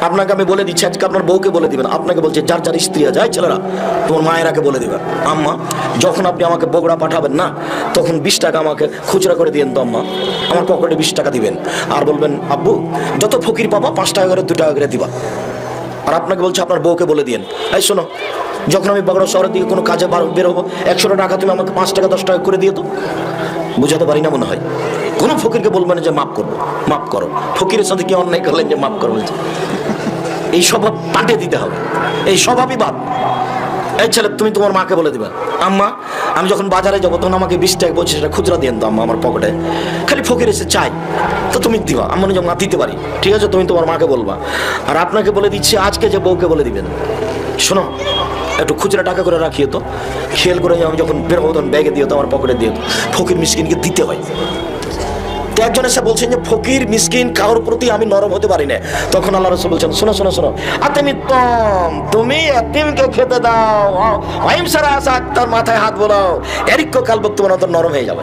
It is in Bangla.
আপনাকে আমি বলে দিচ্ছি, আজকে আপনার বউকে বলে দিবেন। আপনাকে বলছে যার যার স্ত্রী আছে, এই ছেলেরা তোমার মায়েরাকে বলে দিবেন, আম্মা যখন আপনি আমাকে বগুড়া পাঠাবেন না, তখন 20 টাকা আমাকে খুচরা করে দিয়েন তো আম্মা, আমার পকেটে 20 টাকা দিবেন। আর বলবেন আব্বু যত ফকির পাবা 5 টাকা করে 2 টাকা করে দিবা। আর আপনাকে বলছে আপনার বউকে বলে দিয়েন, এই শোনো যখন আমি বগুড়া শহরের দিকে কোনো কাজে বের হবো, 100 টাকা তুমি আমাকে 5 টাকা 10 টাকা করে দিয়ে তো। বুঝাতে পারি না মনে হয়? কোনো ফকিরকে বলবেন যে মাফ করবো, মাফ করো। ফকিরের সাথে কি অন্যায় করলেন যে মাফ করো বলছে? এই স্বভাব পাল্টে দিতে হবে, এই স্বভাবই বাদ। এই ছেলে তুমি তোমার মাকে বলে দিবে, আম্মা আমি যখন বাজারে যাবো তখন আমাকে 20 টাকা 25 টাকা খুচরা দিয়েন তো আম্মা, আমার পকেটে খালি ফকির এসে চাই তো তুমি দিবা, আমি যেমন দিতে পারি, ঠিক আছে তুমি তোমার মাকে বলবা। আর আপনাকে বলে দিচ্ছি আজকে যে বউকে বলে দিবেন, শোনো একটু খুচরা টাকা করে রাখিয়ে তো, খেয়াল করে আমি যখন বের হবো তখন ব্যাগে দিও তো, আমার পকেটে দিও তো। ফকির মিসকিনকে দিতে হয়। তো একজন এসে বলছেন যে ফকির মিসকিন কারোর প্রতি আমি নরম হতে পারি না। তখন আল্লাহ রাসূল বলছেন শোনো শোনো শোনো, তুমি এতিমকে খেতে দাও, তার মাথায় হাত বোলাও, এরিক্য কালবক তোমার নরম হয়ে যাবে।